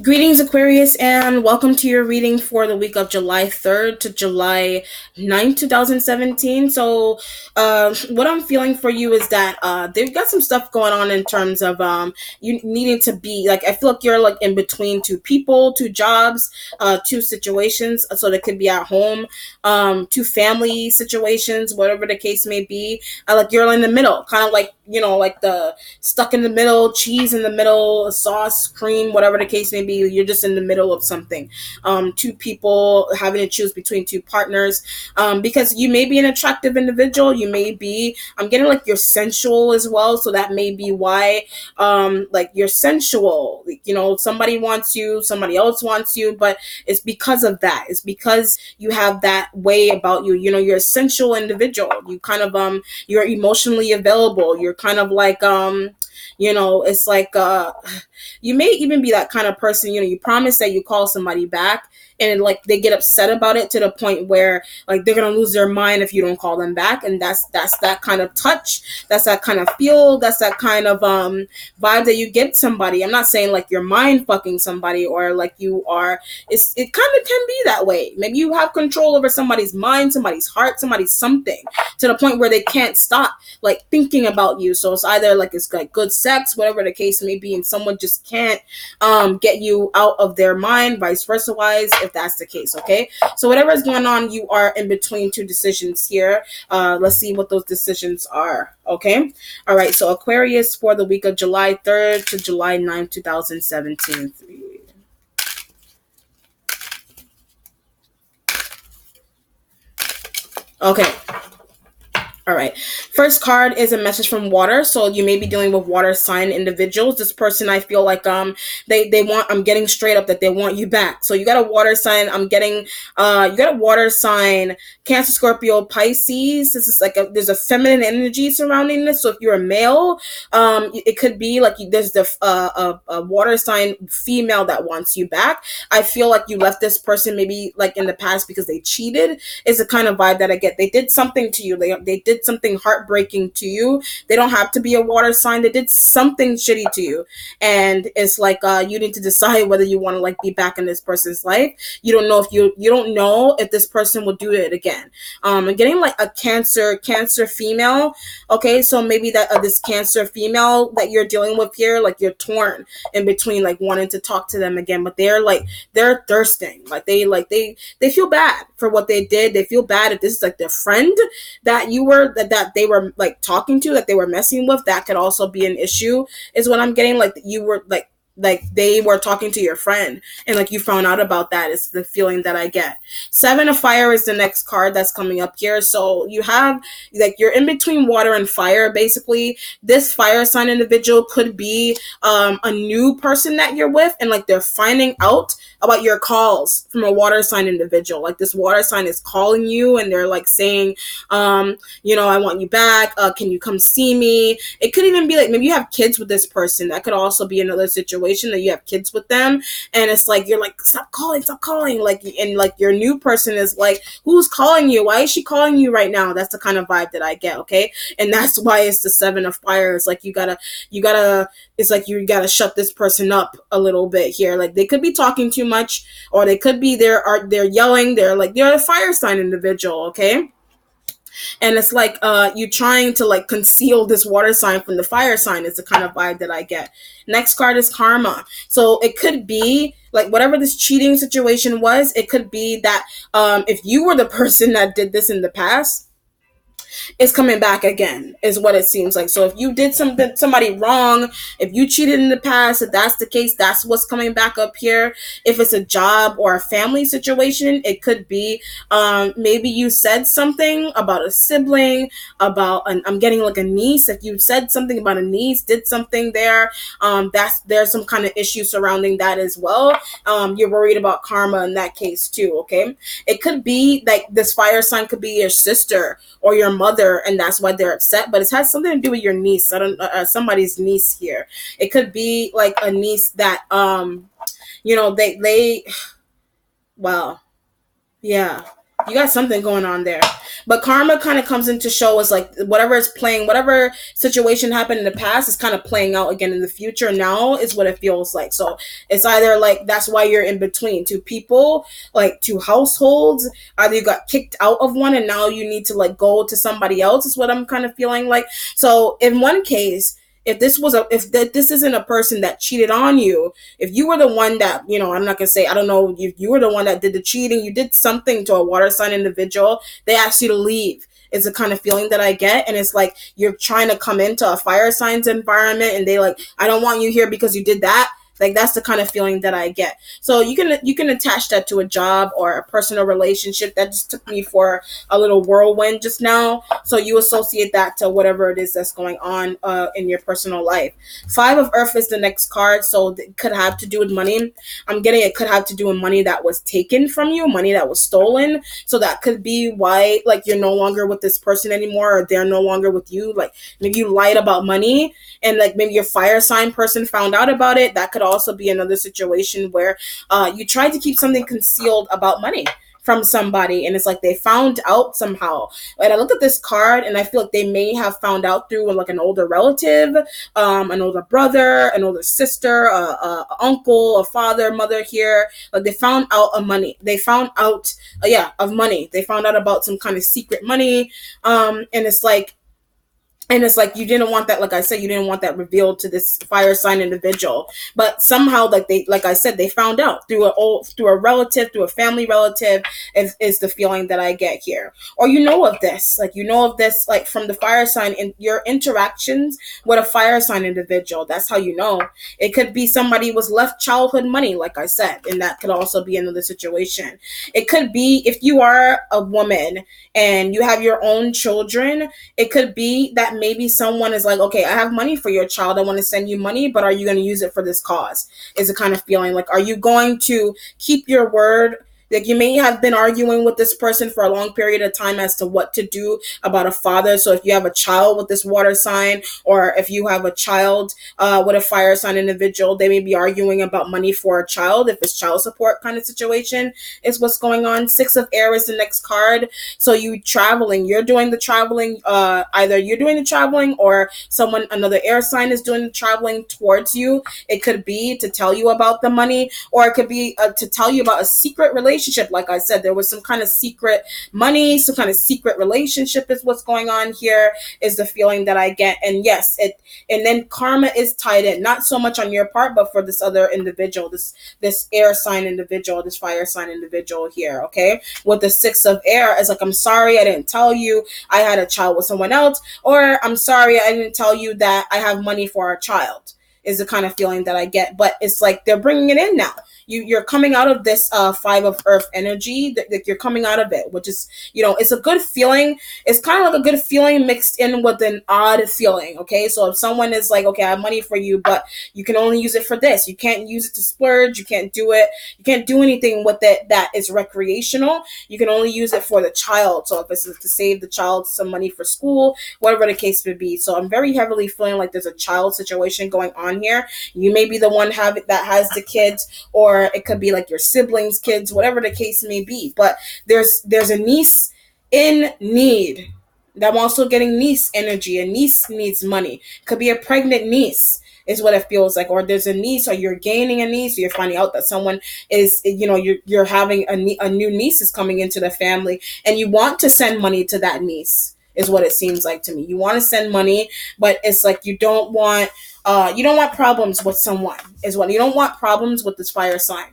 Greetings, Aquarius, and welcome to your reading for the week of July 3rd to July 9th, 2017. What I'm feeling for you is that they've got some stuff going on in terms of you needing to be like, I feel like you're like in between two people, two jobs, two situations. So that could be at home, two family situations, whatever the case may be. Like you're in the middle, kind of like, like the stuck in the middle, cheese in the middle, sauce, cream, whatever the case may be. You're just in the middle of something. Two people having to choose between two partners, because you may be an attractive individual. You may be. I'm getting like you're sensual as well, so that may be why. Like you're sensual. Somebody wants you, somebody else wants you, but it's because of that. It's because you have that way about you. You're a sensual individual. You kind of you're emotionally available. You're kind of like it's like you may even be that kind of person. You promise that you call somebody back, and like they get upset about it to the point where like they're gonna lose their mind if you don't call them back. And that's that kind of touch, that's that kind of feel, that's that kind of vibe that you give somebody. I'm not saying like you're mind fucking somebody, or like you are. It kind of can be that way. Maybe you have control over somebody's mind, somebody's heart, somebody's something, to the point where they can't stop like thinking about you. So it's either like it's like good sex, whatever the case may be, and someone just can't get you out of their mind, vice versa wise, if that's the case. Okay, so whatever is going on, you are in between two decisions here. Let's see what those decisions are. Okay, all right, so Aquarius for the week of July 3rd to July 9th, 2017. Okay. All right. First card is a message from water. So you may be dealing with water sign individuals. This person, I feel like they want, I'm getting straight up that they want you back. So you got a water sign. I'm getting you got a water sign, Cancer, Scorpio, Pisces. This is like there's a feminine energy surrounding this. So if you're a male, it could be like there's a water sign female that wants you back. I feel like you left this person maybe like in the past because they cheated, is the kind of vibe that I get. They did something to you. They did something heartbreaking to you. They don't have to be a water sign. They did something shitty to you, and it's like you need to decide whether you want to like be back in this person's life. You don't know if you don't know if this person will do it again. I'm getting like a cancer female. Okay, so maybe that this cancer female that you're dealing with here, like you're torn in between like wanting to talk to them again, but they're thirsting. They feel bad for what they did. They feel bad if this is like their friend that you were that they were like talking to, that they were messing with. That could also be an issue, is what I'm getting. Like you were like they were talking to your friend and like you found out about that, is the feeling that I get. Seven of Fire is the next card that's coming up here. So you have like you're in between water and fire. Basically, this fire sign individual could be a new person that you're with, and like they're finding out about your calls from a water sign individual. Like this water sign is calling you and they're like saying, I want you back. Can you come see me? It could even be like maybe you have kids with this person. That could also be another situation that you have kids with them, and it's like you're like, stop calling. Like, and like your new person is like, who's calling you? Why is she calling you right now? That's the kind of vibe that I get. Okay, and that's why it's the Seven of Fire. It's like you gotta it's like you gotta shut this person up a little bit here. Like they could be talking too much, or they could be they're yelling. They're a fire sign individual. Okay, and it's like you trying to like conceal this water sign from the fire sign, is the kind of vibe that I get. Next card is Karma. So it could be like whatever this cheating situation was, it could be that if you were the person that did this in the past, is coming back again, is what it seems like. So if you did somebody wrong, if you cheated in the past, if that's the case, that's what's coming back up here. If it's a job or a family situation, it could be maybe you said something about a sibling, I'm getting like a niece. If you said something about a niece, did something there, there's some kind of issue surrounding that as well. You're worried about karma in that case too. Okay, it could be like this fire sign could be your sister or your mother, and that's why they're upset. But it has something to do with your niece. I don't somebody's niece here. It could be like a niece that they well, yeah. You got something going on there. But karma kind of comes into show as like whatever is playing, whatever situation happened in the past is kind of playing out again in the future now is what it feels like. So it's either like that's why you're in between two people, like two households. Either you got kicked out of one and now you need to like go to somebody else is what I'm kind of feeling like. So in one case, if this was a if this isn't a person that cheated on you, if you were the one that, I'm not gonna say, I don't know, you were the one that did the cheating, you did something to a water sign individual, they asked you to leave. It's the kind of feeling that I get, and it's like you're trying to come into a fire signs environment, and they like, I don't want you here because you did that. Like that's the kind of feeling that I get. So you can attach that to a job or a personal relationship. That just took me for a little whirlwind just now. So you associate that to whatever it is that's going on in your personal life. Five of Earth is the next card, so it could have to do with money. I'm getting it could have to do with money that was taken from you, money that was stolen. So that could be why like you're no longer with this person anymore, or they're no longer with you. Like maybe you lied about money, and like maybe your fire sign person found out about it. That could also be another situation where you tried to keep something concealed about money from somebody, and it's like they found out somehow. And I look at this card and I feel like they may have found out through like an older relative, an older brother, an older sister, uncle, a father, mother here. Like they found out of money. They found out, of money. They found out about some kind of secret money. And it's like you didn't want that, like I said, you didn't want that revealed to this fire sign individual. But somehow, like I said, they found out through a relative, through a family relative, is the feeling that I get here. Or of this, like from the fire sign in your interactions with a fire sign individual. That's how you know. It could be somebody was left childhood money, like I said, and that could also be another situation. It could be if you are a woman and you have your own children, it could be that maybe someone is like, okay, I have money for your child. I want to send you money, but are you going to use it for this cause? Is the kind of feeling like, are you going to keep your word? Like you may have been arguing with this person for a long period of time as to what to do about a father. So if you have a child with this water sign, or if you have a child with a fire sign individual, they may be arguing about money for a child. If it's child support kind of situation is what's going on. Six of Air is the next card. So you're doing the traveling, either you're doing the traveling or another air sign is doing the traveling towards you. It could be to tell you about the money, or it could be to tell you about a secret relationship. Like I said, there was some kind of secret money, some kind of secret relationship is what's going on here, is the feeling that I get. And yes, and then karma is tied in, not so much on your part, but for this other individual, this air sign individual, this fire sign individual here, okay? With the Six of Air, it's like, I'm sorry I didn't tell you I had a child with someone else, or I'm sorry I didn't tell you that I have money for a child, is the kind of feeling that I get. But it's like they're bringing it in now. You're coming out of this Five of Earth energy, that you're coming out of it, which is, it's a good feeling. It's kind of like a good feeling mixed in with an odd feeling, okay? So if someone is like, okay, I have money for you, but you can only use it for this. You can't use it to splurge. You can't do it. You can't do anything with it that is recreational. You can only use it for the child. So if it's to save the child some money for school, whatever the case may be. So I'm very heavily feeling like there's a child situation going on here. You may be the one that has the kids, or it could be like your siblings' kids, whatever the case may be. But there's a niece in need. I'm also getting niece energy. A niece needs money. Could be a pregnant niece is what it feels like. Or there's a niece, or you're gaining a niece, or you're finding out that someone is, you're having a new niece is coming into the family, and you want to send money to that niece, is what it seems like to me. You want to send money, but it's like you don't want problems with someone, is what you don't want problems with this fire sign.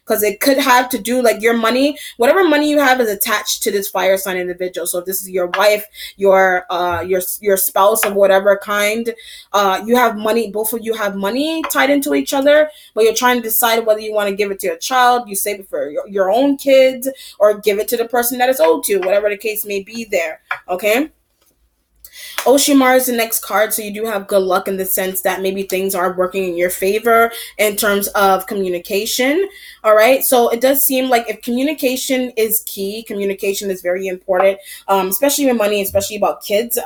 Because it could have to do, like, your money, whatever money you have is attached to this fire sign individual. So if this is your wife, your spouse of whatever kind, you have money, both of you have money tied into each other, but you're trying to decide whether you want to give it to your child, you save it for your own kids, or give it to the person that it's owed to, whatever the case may be there, okay? Oshimar is the next card, so you do have good luck in the sense that maybe things are working in your favor in terms of communication. All right, so it does seem like if communication is key, communication is very important, especially with money, especially about kids,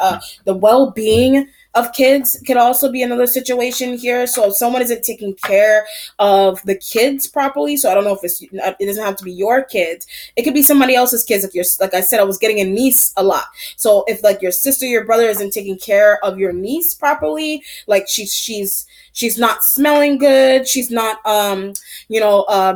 the well-being of kids could also be another situation here. So if someone isn't taking care of the kids properly, so I don't know if it doesn't have to be your kids. It could be somebody else's kids. Like I said, I was getting a niece a lot. So if like your sister, your brother isn't taking care of your niece properly, like she's not smelling good, she's not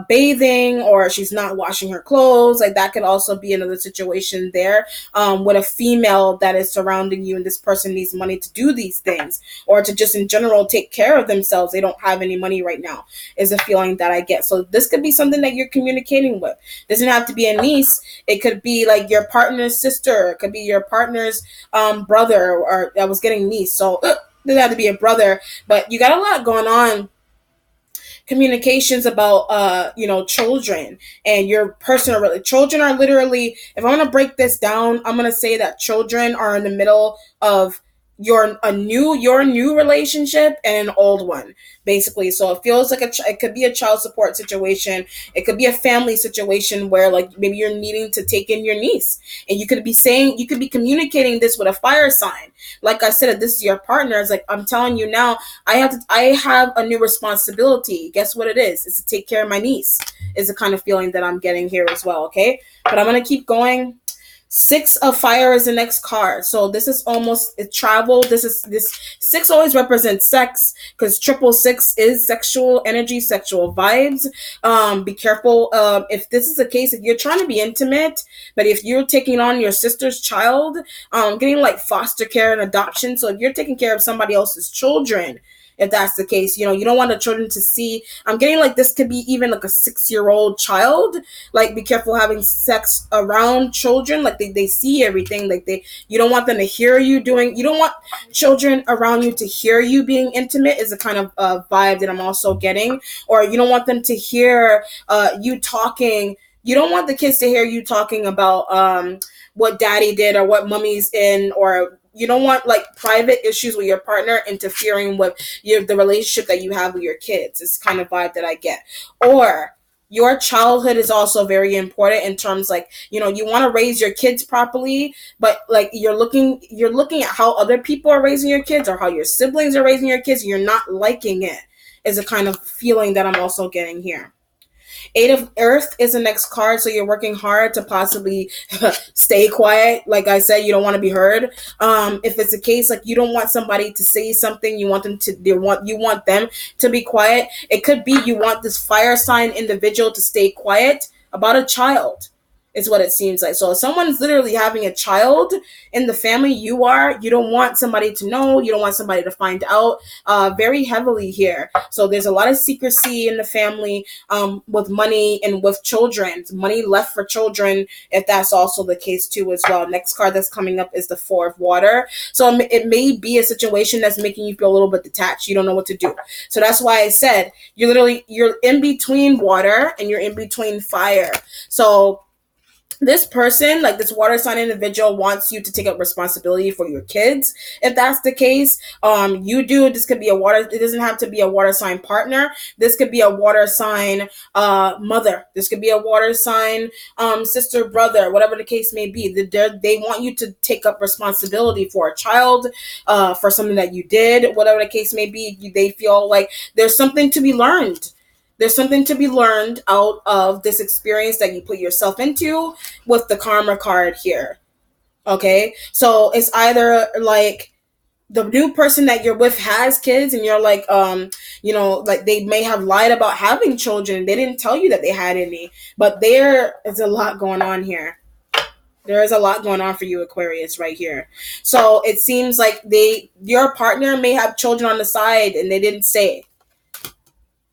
bathing, or she's not washing her clothes, like that could also be another situation there, with a female that is surrounding you, and this person needs money to do these things, or to just in general take care of themselves. They don't have any money right now, is a feeling that I get. So this could be something that you're communicating with. It doesn't have to be a niece. It could be like your partner's sister. It could be your partner's brother, or I was getting niece. So it doesn't have to be a brother, but you got a lot going on, communications about children and your personal children are literally, if I want to break this down, I'm going to say that children are in the middle of your new relationship and an old one, basically. So it feels like it could be a child support situation. It could be a family situation where like maybe you're needing to take in your niece, and you could be communicating this with a fire sign. Like I said, if this is your partner, it's like, I'm telling you now, I have a new responsibility. Guess what it is? It's to take care of my niece, is the kind of feeling that I'm getting here as well. Okay, but I'm gonna keep going. Six of Fire is the next card. So this is almost a travel. This six always represents sex, because 666 is sexual energy, sexual vibes. Be careful. If this is the case, if you're trying to be intimate, but if you're taking on your sister's child, getting like foster care and adoption. So if you're taking care of somebody else's children, if that's the case, you don't want the children to see. I'm getting like this could be even like a 6-year-old child. Like, be careful having sex around children. Like they see everything. Like you don't want them to hear you you don't want children around you to hear you being intimate, is a kind of vibe that I'm also getting. Or you don't want them to hear you talking. You don't want the kids to hear you talking about what daddy did, or what mummy's in, or you don't want like private issues with your partner interfering with the relationship that you have with your kids. It's kind of vibe that I get. Or your childhood is also very important in terms like, you want to raise your kids properly, but like you're looking at how other people are raising your kids, or how your siblings are raising your kids. You're not liking it, is a kind of feeling that I'm also getting here. Eight of Earth is the next card, so you're working hard to possibly stay quiet. Like I said, you don't want to be heard. If it's a case like you don't want somebody to say something, you want them to be quiet. It could be you want this fire sign individual to stay quiet about a child, is what it seems like. So if someone's literally having a child in the family, you don't want somebody to know, you don't want somebody to find out very heavily here. So there's a lot of secrecy in the family, with money and with children. Money left for children, if that's also the case too as well. Next card that's coming up is the Four of Water. So it may be a situation that's making you feel a little bit detached. You don't know what to do. So that's why I said you're in between water and you're in between fire. So this person, like this water sign individual, wants you to take up responsibility for your kids. If that's the case, you do. This could be it doesn't have to be a water sign partner. This could be a water sign mother. This could be a water sign sister, brother, whatever the case may be. They want you to take up responsibility for a child, for something that you did, whatever the case may be. They feel like there's something to be learned. There's something to be learned out of this experience that you put yourself into with the karma card here. Okay? So it's either like the new person that you're with has kids, and you're like, like they may have lied about having children. They didn't tell you that they had any. But there is a lot going on here. There is a lot going on for you, Aquarius, right here. So it seems like your partner may have children on the side and they didn't say.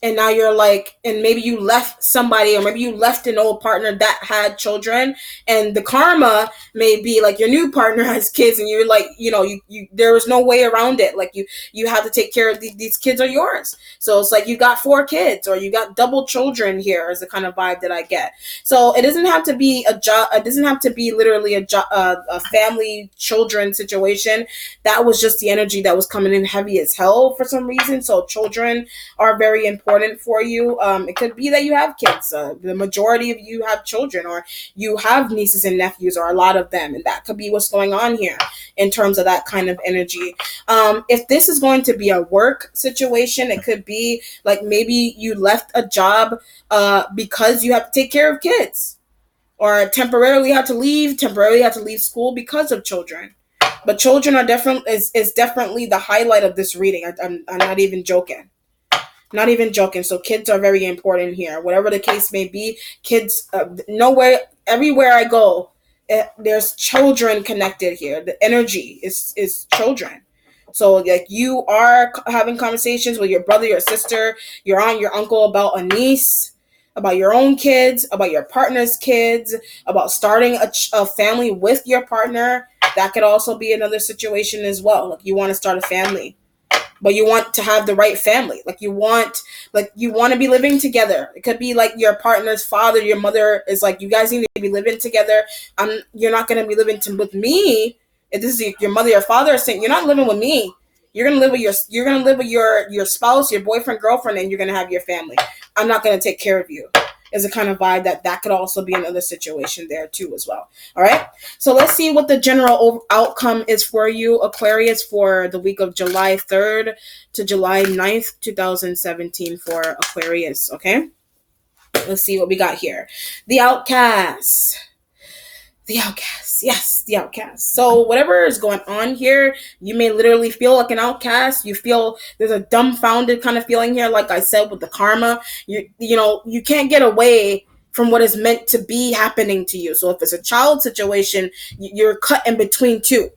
And now you're like, and maybe you left somebody, or maybe you left an old partner that had children, and the karma may be like your new partner has kids, and you're like, you there was no way around it. Like you have to take care of these kids are yours. So it's like you got 4 kids, or you got double children here, is the kind of vibe that I get. So it doesn't have to be a job. It doesn't have to be literally a family children situation. That was just the energy that was coming in heavy as hell for some reason. So children are very important important for you. It could be that you have kids. The majority of you have children, or you have nieces and nephews, or a lot of them, and that could be what's going on here in terms of that kind of energy. If this is going to be a work situation, it could be like maybe you left a job because you have to take care of kids, or temporarily have to leave school because of children. But children are is definitely the highlight of this reading. I'm not even joking. Not even joking. So kids are very important here. Whatever the case may be, kids, nowhere, everywhere I go, there's children connected here. The energy is children. So like you are having conversations with your brother, your sister, your aunt, your uncle about a niece, about your own kids, about your partner's kids, about starting a family with your partner. That could also be another situation as well. Like you want to start a family, but you want to have the right family. Like you want to be living together. It could be like your partner's father, your mother is like, you guys need to be living together. You're not going to be living with me. If this is your mother, your father is saying, you're not living with me. You're gonna live with your spouse, your boyfriend, girlfriend, and you're gonna have your family. I'm not gonna take care of you. Is a kind of vibe that could also be another situation there too as well. All right. So let's see what the general outcome is for you, Aquarius, for the week of July 3rd to July 9th, 2017 for Aquarius. Okay. Let's see what we got here. The Outcast. The outcast. Yes, the outcast. So whatever is going on here, you may literally feel like an outcast. You feel there's a dumbfounded kind of feeling here, like I said with the karma. You can't get away from what is meant to be happening to you. So if it's a child situation, you're cut in between two.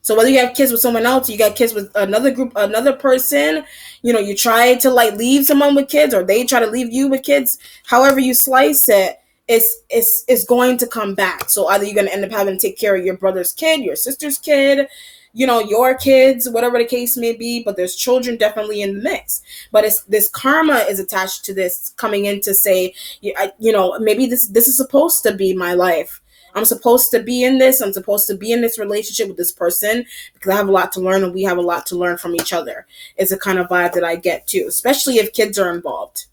So whether you have kids with someone else, you got kids with another group, another person, you try to like leave someone with kids, or they try to leave you with kids, however you slice it, it's going to come back. So either you're going to end up having to take care of your brother's kid, your sister's kid, your kids, whatever the case may be, but there's children definitely in the mix. But this karma is attached to this, coming in to say, maybe this is supposed to be my life. I'm supposed to be in this. I'm supposed to be in this relationship with this person because I have a lot to learn and we have a lot to learn from each other. It's a kind of vibe that I get too, especially if kids are involved.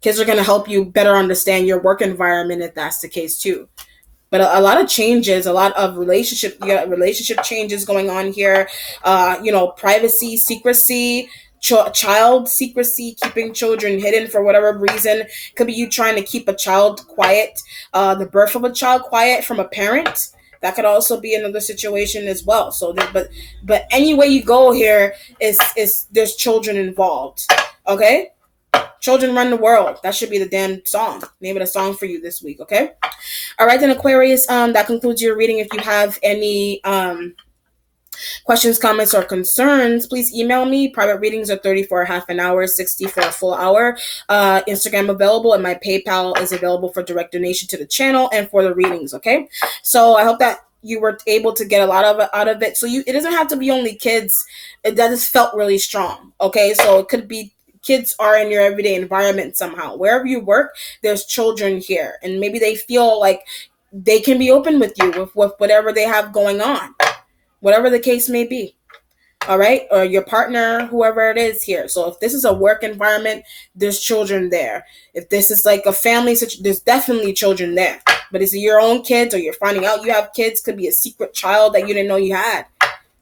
Kids are going to help you better understand your work environment if that's the case too. But a lot of changes, a lot of relationship changes going on here. Privacy, secrecy, child secrecy, keeping children hidden for whatever reason. Could be you trying to keep a child quiet, the birth of a child quiet from a parent. That could also be another situation as well. So, but any way you go here is there's children involved. Okay. Children run the world. That should be the damn song. Name of the song for you this week, okay? All right, then Aquarius, that concludes your reading. If you have any questions, comments, or concerns, please email me. Private readings are 30 for a half an hour, 60 for a full hour. Instagram available, and my PayPal is available for direct donation to the channel and for the readings, okay? So I hope that you were able to get a lot of it out of it. So it doesn't have to be only kids. That just felt really strong, okay? So it could be kids are in your everyday environment somehow. Wherever you work, there's children here. And maybe they feel like they can be open with you with whatever they have going on. Whatever the case may be. All right? Or your partner, whoever it is here. So if this is a work environment, there's children there. If this is like a family situation, there's definitely children there. But is it your own kids, or you're finding out you have kids? Could be a secret child that you didn't know you had.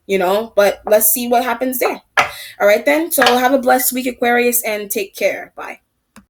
But let's see what happens there. All right, then. So have a blessed week, Aquarius, and take care. Bye.